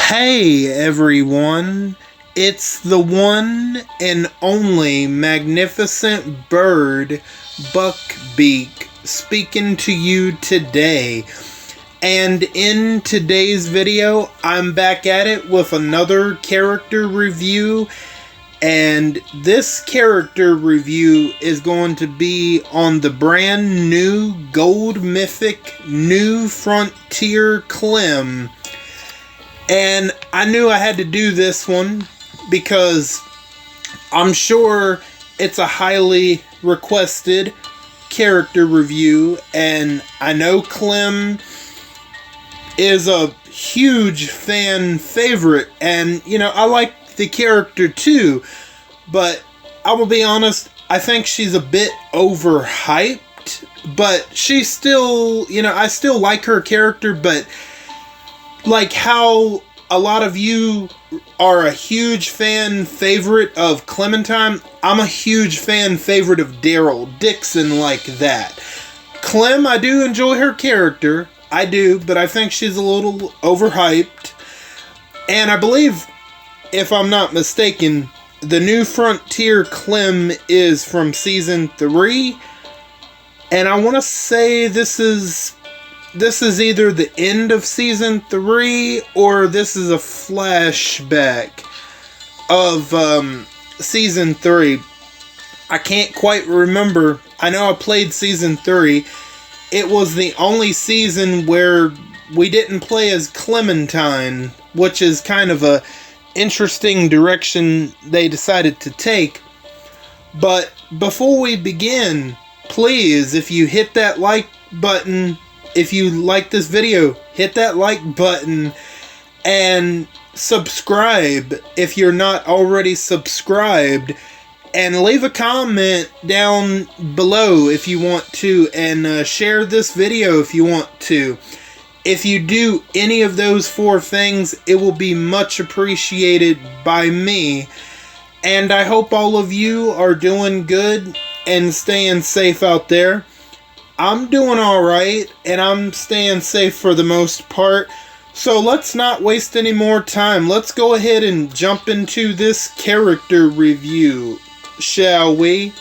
Hey everyone, it's the one and only magnificent bird, Buckbeak, speaking to you today. And in today's video, I'm back at it with another character review. And this character review is going to be on the brand new Gold Mythic New Frontier Clem. And I knew I had to do this one because I'm sure it's a highly requested character review, and I know Clem is a huge fan favorite, and I like the character too, but I will be honest, I think she's a bit overhyped, but she's still, I still like her character, but like how a lot of you are a huge fan favorite of Clementine, I'm a huge fan favorite of Daryl Dixon, like that. Clem, I do enjoy her character, I do, but I think she's a little overhyped. And I believe, if I'm not mistaken, the New Frontier Clem is from Season 3. And I want to say this is either the end of Season 3 or this is a flashback of Season 3. I can't quite remember. I know I played Season 3. It was the only season where we didn't play as Clementine, which is kind of a interesting direction they decided to take. But before we begin, please, if you hit that like button, if you like this video, hit that like button and subscribe if you're not already subscribed, and leave a comment down below if you want to, and share this video if you want to. If you do any of those four things, it will be much appreciated by me. And I hope all of you are doing good and staying safe out there. I'm doing alright, and I'm staying safe for the most part. So let's not waste any more time. Let's go ahead and jump into this character review, shall we?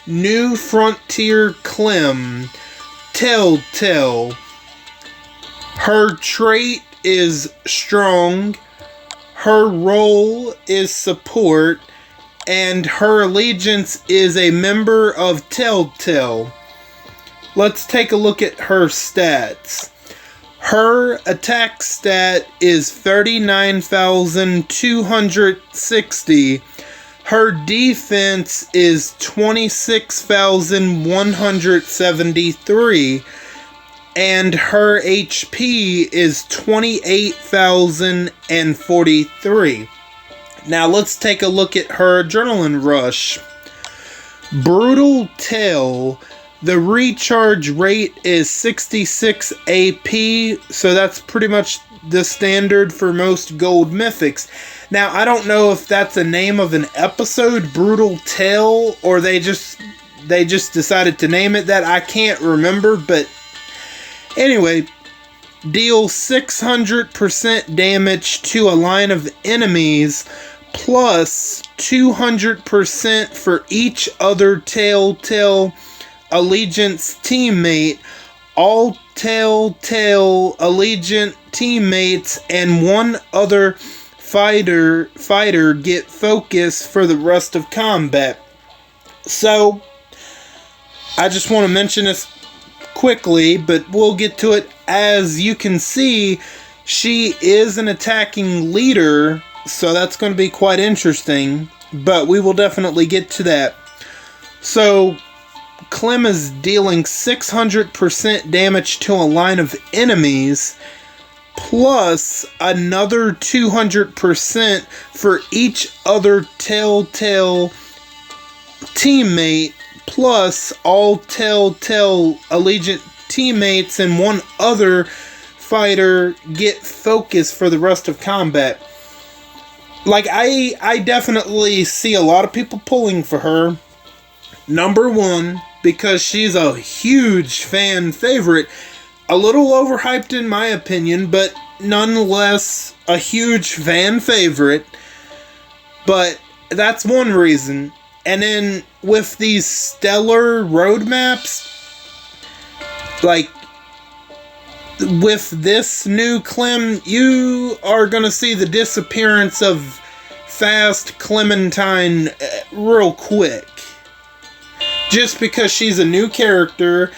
New Frontier Clem, Telltale. Her trait is strong, her role is support, and her allegiance is a member of Telltale. Let's take a look at her stats. Her attack stat is 39,260. Her defense is 26,173. And her HP is 28,043. Now let's take a look at her adrenaline rush. Brutal Tail. The recharge rate is 66 AP, so that's pretty much the standard for most gold mythics. Now, I don't know if that's a name of an episode, Brutal Tail, or they just decided to name it that. I can't remember, but anyway, deal 600% damage to a line of enemies, plus 200% for each other Telltale Allegiance teammate. All Telltale Allegiant teammates and one other fighter get focus for the rest of combat. So, I just want to mention this quickly, but we'll get to it. As you can see, she is an attacking leader, so that's going to be quite interesting, but we will definitely get to that. So, Clem is dealing 600% damage to a line of enemies, plus another 200% for each other Telltale teammate, plus all Telltale Allegiant teammates and one other fighter get focus for the rest of combat. Like, I definitely see a lot of people pulling for her. Number one, because she's a huge fan favorite. A little overhyped in my opinion, but nonetheless a huge fan favorite. But that's one reason. And then with these stellar roadmaps, like with this new Clem, you are going to see the disappearance of fast Clementine real quick. Just because she's a new character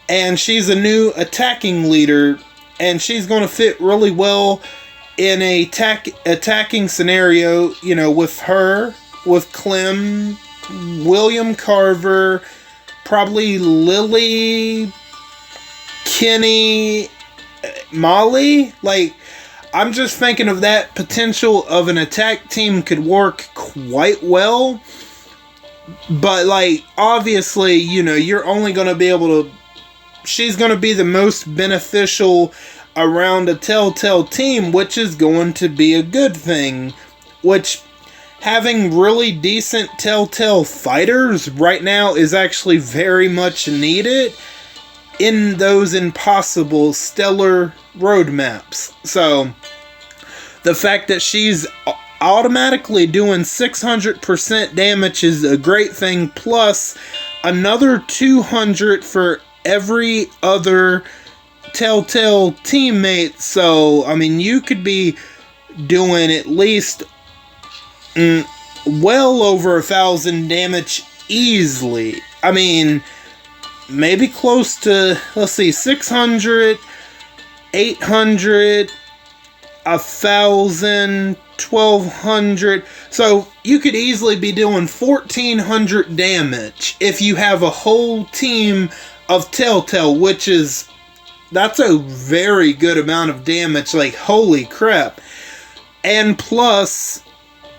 and she's a new attacking leader, and she's going to fit really well in a attacking scenario, you know, with her, with Clem, William Carver, probably Lily, Kenny, Molly. Like, I'm just thinking of that potential of an attack team could work quite well. But, like, obviously, you know, you're only going to be able to... She's going to be the most beneficial around a Telltale team, which is going to be a good thing. Which, having really decent Telltale fighters right now is actually very much needed in those impossible stellar roadmaps. So, the fact that she's automatically doing 600% damage is a great thing, plus another 200 for every other Telltale teammate. So, I mean, you could be doing at least well over 1,000 damage easily. I mean, maybe close to, let's see, 600, 800, 1,000, 1,200. So you could easily be doing 1,400 damage if you have a whole team of Telltale, which is, that's a very good amount of damage. Like, holy crap. And plus,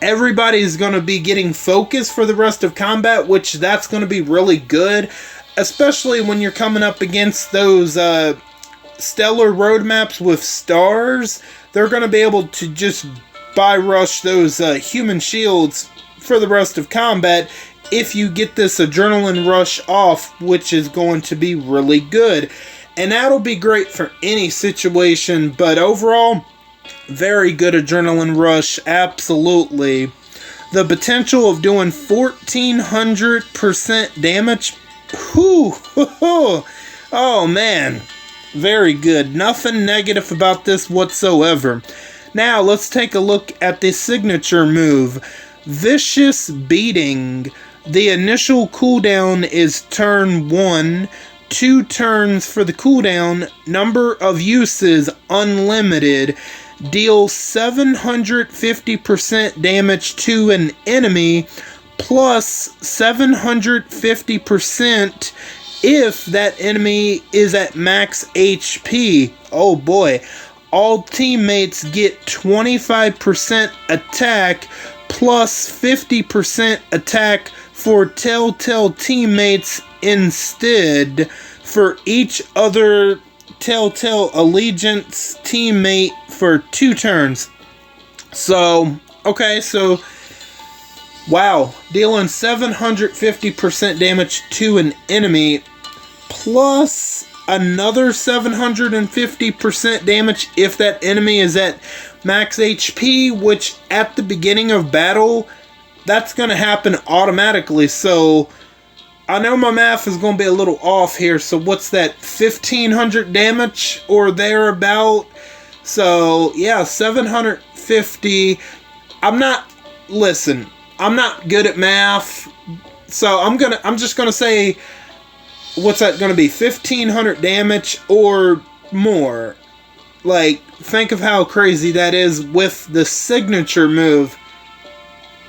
everybody's going to be getting focus for the rest of combat, which that's going to be really good, especially when you're coming up against those stellar roadmaps with stars. They're going to be able to just buy rush those human shields for the rest of combat if you get this adrenaline rush off, which is going to be really good. And that'll be great for any situation, but overall, very good adrenaline rush, absolutely. The potential of doing 1,400% damage, whew, oh man, very good. Nothing negative about this whatsoever. Now, let's take a look at the signature move, Vicious Beating. The initial cooldown is turn 1, 2 turns for the cooldown, number of uses unlimited, deal 750% damage to an enemy, plus 750% if that enemy is at max HP. Oh boy. All teammates get 25% attack plus 50% attack for Telltale teammates instead for each other Telltale Allegiance teammate for 2 turns. So, okay, so, wow, dealing 750% damage to an enemy plus another 750% damage if that enemy is at max HP, which at the beginning of battle, that's going to happen automatically. So, I know my math is going to be a little off here, so what's that, 1,500 damage or thereabout? So, yeah, 750. I'm not good at math, so I'm just going to say, what's that going to be, 1,500 damage or more. Like, think of how crazy that is with the signature move.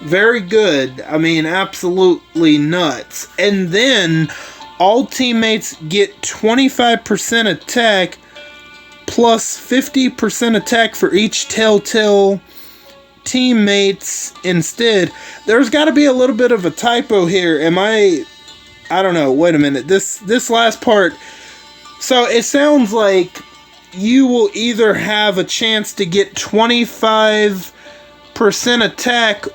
Very good. I mean, absolutely nuts. And then, all teammates get 25% attack plus 50% attack for each Telltale teammates instead. There's got to be a little bit of a typo here. I don't know. Wait a minute. This last part. So, it sounds like you will either have a chance to get 25% attack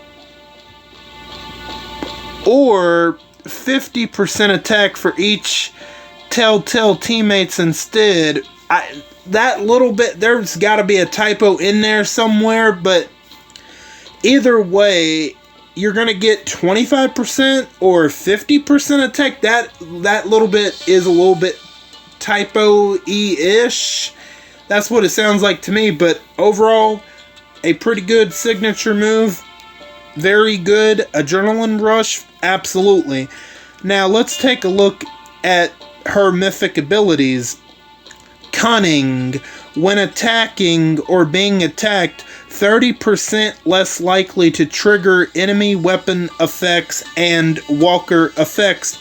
or 50% attack for each Telltale teammates instead. that little bit, there's got to be a typo in there somewhere, but either way, you're going to get 25% or 50% attack. That little bit is a little bit typo-y-ish. That's what it sounds like to me, but overall, a pretty good signature move. Very good. Adrenaline rush, absolutely. Now, let's take a look at her mythic abilities. Cunning. When attacking or being attacked, 30% less likely to trigger enemy weapon effects and walker effects.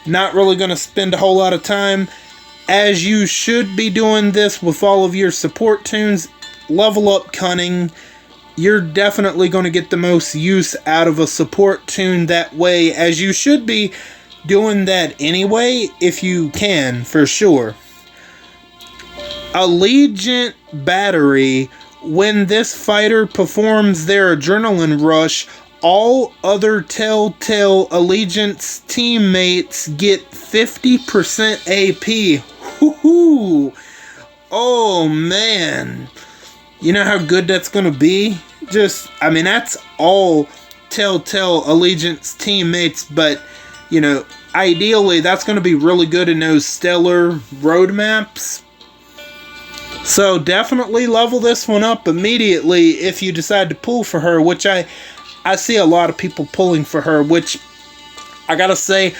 Not really going to spend a whole lot of time, as you should be doing this with all of your support tunes. Level up Cunning. You're definitely going to get the most use out of a support tune that way, as you should be doing that anyway, if you can, for sure. Allegiant Battery. When this fighter performs their adrenaline rush, all other Telltale Allegiance teammates get 50% AP. Woohoo! Oh man. You know how good that's going to be? That's all Telltale Allegiance teammates, but, ideally that's going to be really good in those stellar roadmaps. So definitely level this one up immediately if you decide to pull for her, which I see a lot of people pulling for her, which I gotta say,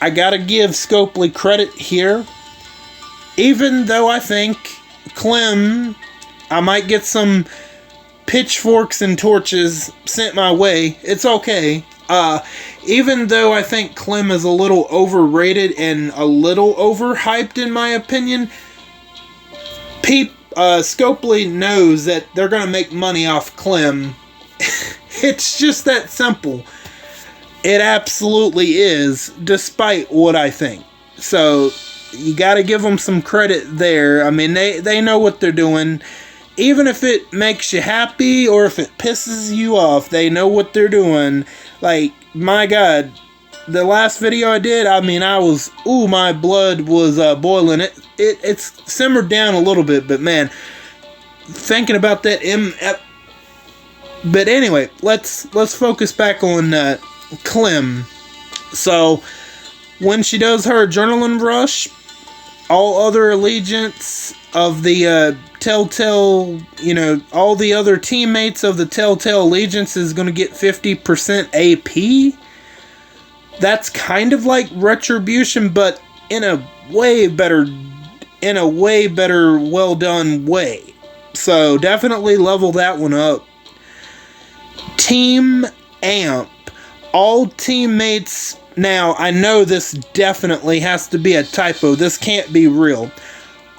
I gotta give Scopely credit here. Even though I think Clem, I might get some pitchforks and torches sent my way. It's okay. Even though I think Clem is a little overrated and a little overhyped in my opinion, Scopely knows that they're going to make money off Clem. It's just that simple. It absolutely is, despite what I think. So, you got to give them some credit there. I mean, they know what they're doing. Even if it makes you happy or if it pisses you off, they know what they're doing. Like, my God, the last video I did, my blood was boiling. It's simmered down a little bit, but man, thinking about that but anyway, let's focus back on Clem. So, when she does her adrenaline rush, all other allegiance of the Telltale, all the other teammates of the Telltale Allegiance is going to get 50% AP. That's kind of like Retribution, but in a way better, well done way. So definitely level that one up. Team Amp. All teammates. Now, I know this definitely has to be a typo. This can't be real.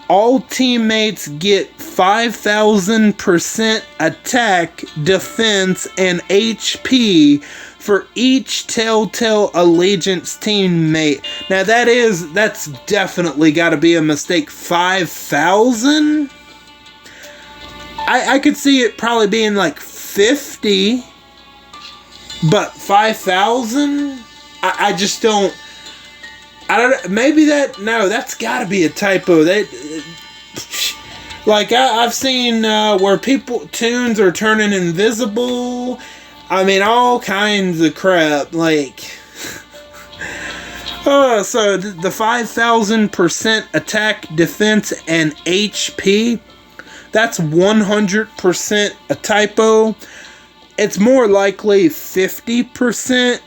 All teammates get 5,000% attack, defense, and HP for each Telltale Allegiance teammate. Now, that's definitely got to be a mistake. 5,000? I could see it probably being like 50, but 5,000? I just don't. I don't. Maybe that's got to be a typo. I've seen where tunes are turning invisible. I mean, all kinds of crap. So the 5,000% attack, defense, and HP. That's 100% a typo. It's more likely 50%.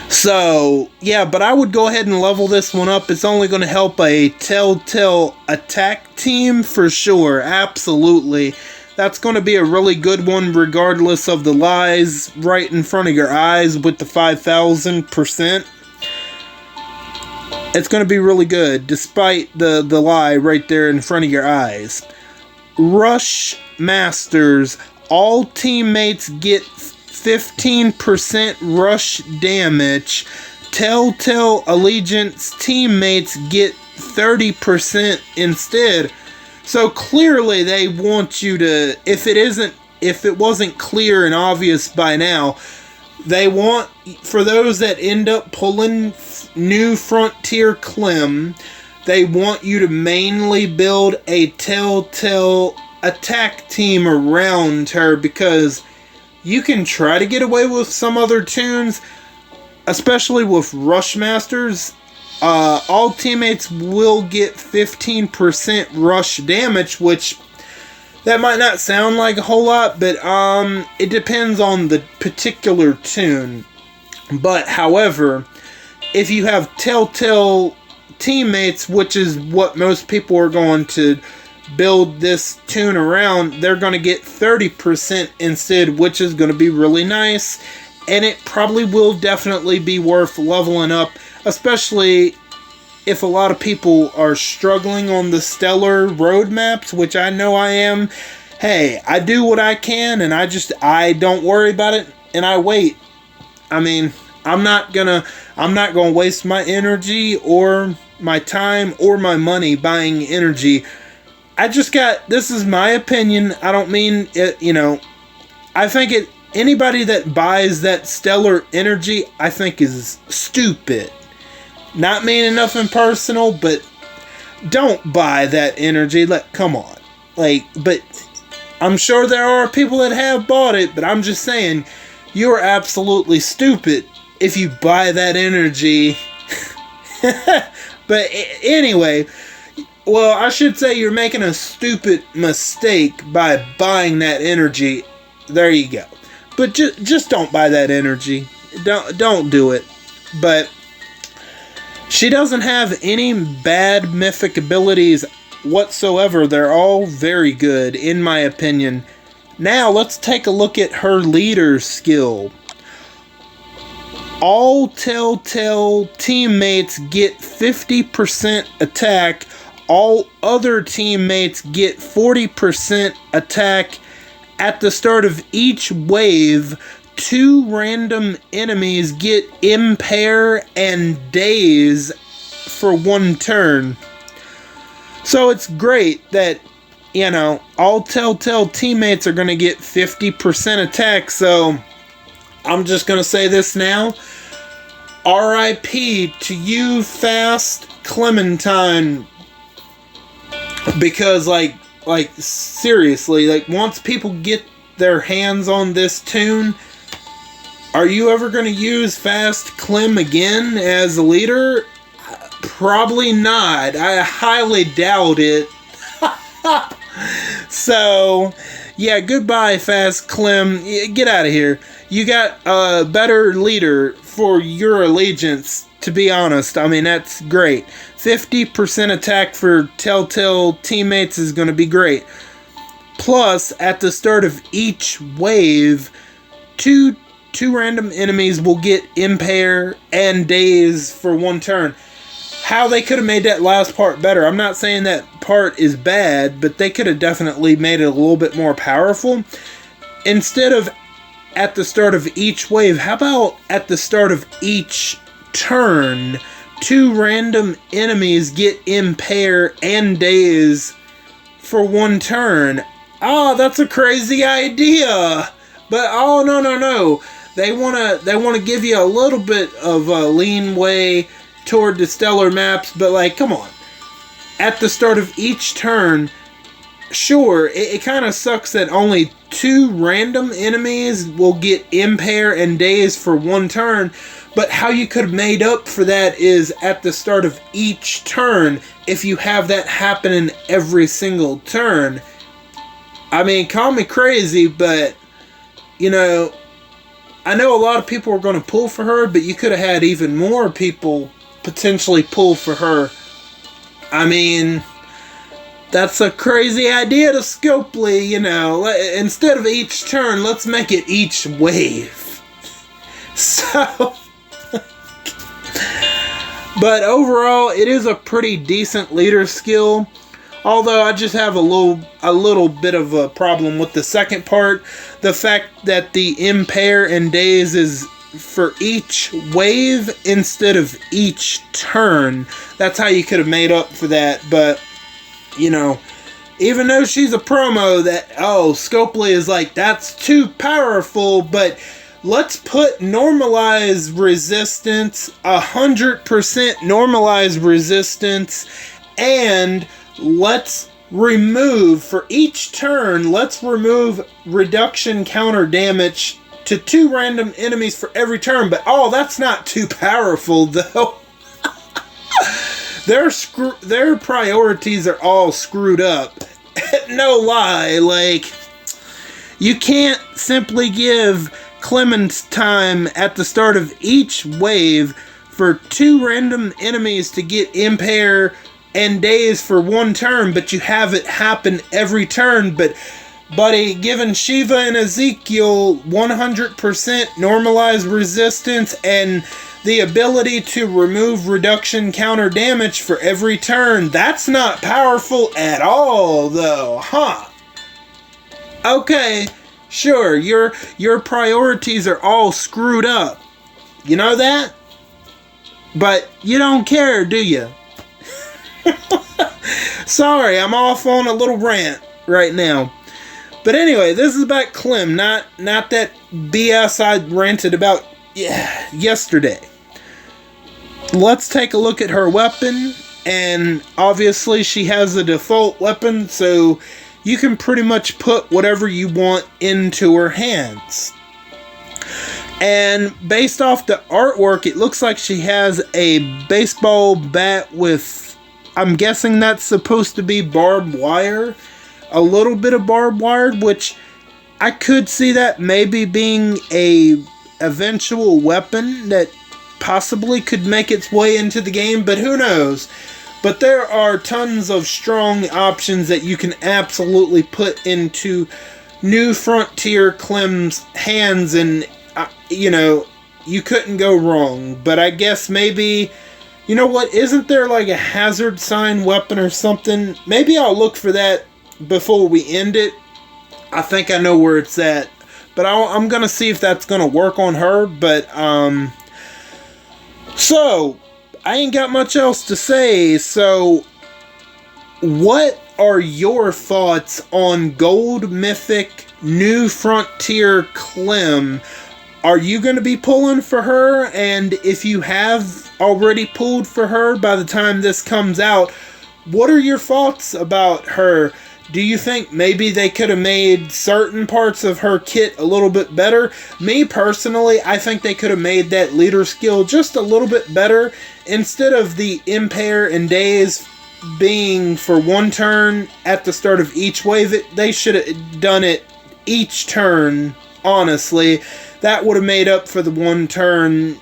So, yeah, but I would go ahead and level this one up. It's only going to help a Telltale attack team for sure. Absolutely. That's going to be a really good one regardless of the lies right in front of your eyes with the 5,000%. It's going to be really good despite the lie right there in front of your eyes. Rush Masters. All teammates get 15% rush damage. Telltale Allegiance teammates get 30% instead. So clearly they want you to, if it wasn't clear and obvious by now, they want, for those that end up pulling new Frontier Clem, they want you to mainly build a Telltale attack team around her, because you can try to get away with some other tunes, especially with Rush Masters. All teammates will get 15% rush damage, which that might not sound like a whole lot, but it depends on the particular tune. But however, if you have Telltale teammates, which is what most people are going to build this tune around, they're going to get 30% instead, which is going to be really nice, and it probably will definitely be worth leveling up, especially if a lot of people are struggling on the Stellar roadmaps, which I know I am. Hey, I do what I can, and I don't worry about it, and I wait. I mean, I'm not gonna waste my energy or my time or my money buying energy. This is my opinion. I don't mean it, I think anybody that buys that Stellar energy, I think is stupid. Not meaning nothing personal, but don't buy that energy. Come on. But I'm sure there are people that have bought it, but I'm just saying, you're absolutely stupid if you buy that energy. But anyway, well, I should say you're making a stupid mistake by buying that energy. There you go. But just don't buy that energy. Don't do it. But she doesn't have any bad mythic abilities whatsoever. They're all very good, in my opinion. Now, let's take a look at her leader skill. All Telltale teammates get 50% attack. All other teammates get 40% attack. At the start of each wave, 2 random enemies get impair and daze for 1 turn. So it's great that, all Telltale teammates are going to get 50% attack. So I'm just going to say this now. R.I.P. to you, Fast Clementine. Because, seriously, once people get their hands on this tune, are you ever going to use Fast Clem again as a leader? Probably not. I highly doubt it. So, yeah, goodbye, Fast Clem. Get out of here. You got a better leader for your allegiance, to be honest. I mean, that's great. 50% attack for Telltale teammates is going to be great. Plus, at the start of each wave, two random enemies will get impair and daze for 1 turn. How they could have made that last part better. I'm not saying that part is bad, but they could have definitely made it a little bit more powerful. Instead of at the start of each wave, how about at the start of each turn, 2 random enemies get impair and daze for 1 turn? Oh, that's a crazy idea. But no. They wanna give you a little bit of a leeway toward the Stellar maps, but come on. At the start of each turn, sure, it kind of sucks that only 2 random enemies will get impair and daze for 1 turn, but how you could have made up for that is at the start of each turn, if you have that happen in every single turn. I mean, call me crazy, but, I know a lot of people are going to pull for her, but you could have had even more people potentially pull for her. I mean, that's a crazy idea to Scopely, Instead of each turn, let's make it each wave. So, but overall, it is a pretty decent leader skill. Although I just have a little bit of a problem with the second part. The fact that the impair and daze is for each wave instead of each turn. That's how you could have made up for that. But, even though she's a promo that, Scopely is that's too powerful, but let's put normalized resistance, 100% normalized resistance, and let's remove, for each turn, let's remove reduction counter damage to 2 random enemies for every turn. But oh, that's not too powerful though. Their priorities are all screwed up. No lie, like, you can't simply give Clemens time at the start of each wave for 2 random enemies to get impair and daze for 1 turn, but you have it happen every turn. But buddy, giving Shiva and Ezekiel 100% normalized resistance and the ability to remove reduction counter damage for every turn, that's not powerful at all though, huh? Okay, sure, your priorities are all screwed up. You know that? But you don't care, do you? Sorry, I'm off on a little rant right now. But anyway, this is about Clem, not that BS I ranted about yesterday. Let's take a look at her weapon, and obviously she has a default weapon, so you can pretty much put whatever you want into her hands. And based off the artwork, it looks like she has a baseball bat with, I'm guessing that's supposed to be barbed wire. A little bit of barbed wire, which I could see that maybe being a eventual weapon that possibly could make its way into the game, but who knows. But there are tons of strong options that you can absolutely put into New Frontier Clem's hands, and you couldn't go wrong. But I guess maybe, you know what, isn't there like a hazard sign weapon or something? Maybe I'll look for that before we end it. I think I know where it's at, but I'm gonna see if that's gonna work on her. But so I ain't got much else to say. So what are your thoughts on Gold Mythic New Frontier Clem? Are you going to be pulling for her? And if you have already pulled for her by the time this comes out, what are your thoughts about her? Do you think maybe they could have made certain parts of her kit a little bit better? Me personally, I think they could have made that leader skill just a little bit better. Instead of the impair and daze being for 1 turn at the start of each wave, they should have done it each turn, honestly. That would have made up for the 1 turn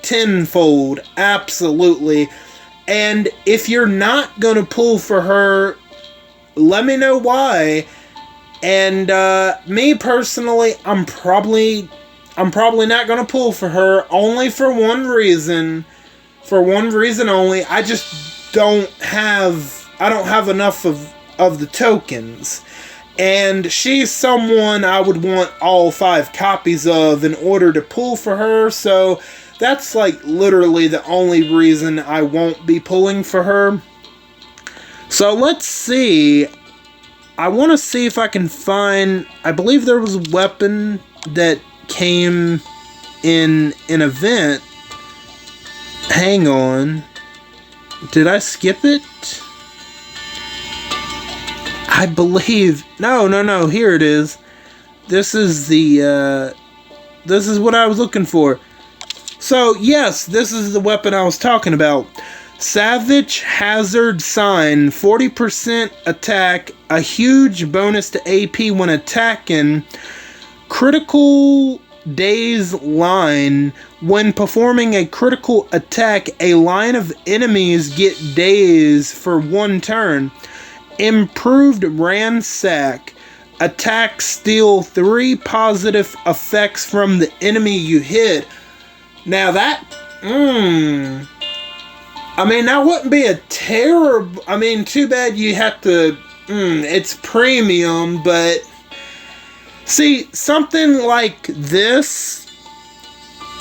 tenfold, absolutely. And if you're not going to pull for her, let me know why. And me personally, I'm probably not going to pull for her, only for one reason. For one reason only. I just don't have enough of the tokens. And she's someone I would want all 5 copies of in order to pull for her. So that's like literally the only reason I won't be pulling for her. So let's see. I want to see if I can find, I believe there was a weapon that came in an event. Hang on. Did I skip it? I believe... No, here it is. This is the, this is what I was looking for. So, yes, this is the weapon I was talking about. Savage Hazard Sign, 40% attack, a huge bonus to AP when attacking, critical daze line. When performing a critical attack, a line of enemies get dazed for 1 turn. Improved Ransack. Attack steal 3 positive effects from the enemy you hit. Now that... I mean, that wouldn't be a terrible... I mean, too bad you have to... it's premium, but... See, something like this...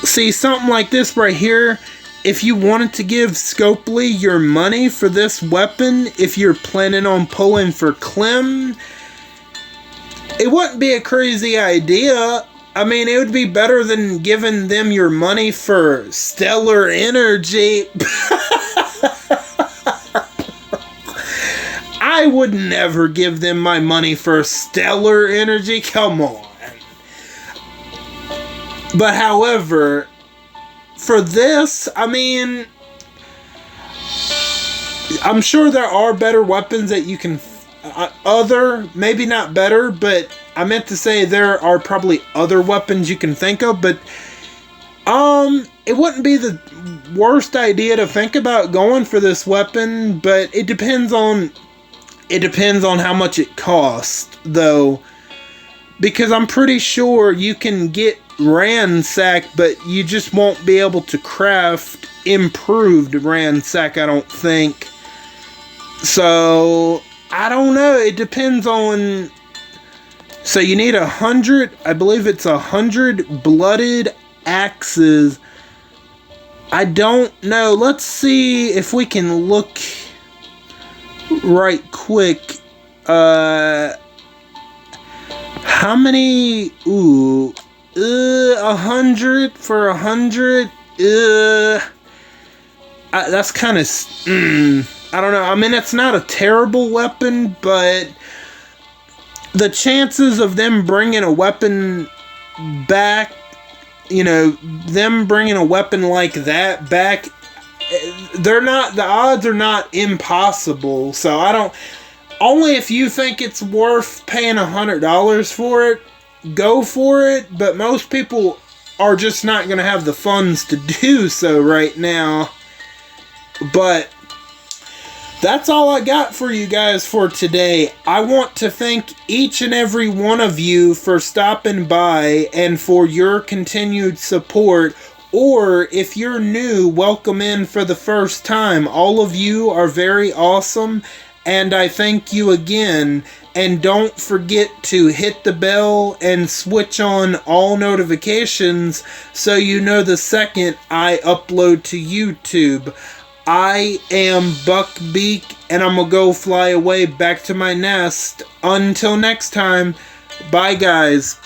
See, something like this right here... If you wanted to give Scopely your money for this weapon, if you're planning on pulling for Clem, it wouldn't be a crazy idea. I mean, it would be better than giving them your money for stellar energy. I would never give them my money for stellar energy. Come on. But however, for this, I mean, I'm sure there are better weapons that you can... maybe not better, but I meant to say there are probably other weapons you can think of, but it wouldn't be the worst idea to think about going for this weapon, but it depends on how much it costs, though, because I'm pretty sure you can get ransack, but you just won't be able to craft improved ransack, I don't think. So I don't know. It depends on... So you need 100... I believe it's 100 blooded axes. I don't know. Let's see if we can look right quick. How many... Ooh... 100 for 100? That's kind of... I don't know. I mean, it's not a terrible weapon, but the chances of them bringing a weapon back, you know, them bringing a weapon like that back, they're not, the odds are not impossible. So I don't, only if you think it's worth paying $100 for it, go for it. But most people are just not going to have the funds to do so right now. But that's all I got for you guys for today. I want to thank each and every one of you for stopping by and for your continued support. Or if you're new, welcome in for the first time. All of you are very awesome, and I thank you again. And don't forget to hit the bell and switch on all notifications so you know the second I upload to YouTube. I am Buckbeak, and I'm gonna go fly away back to my nest. Until next time, bye guys.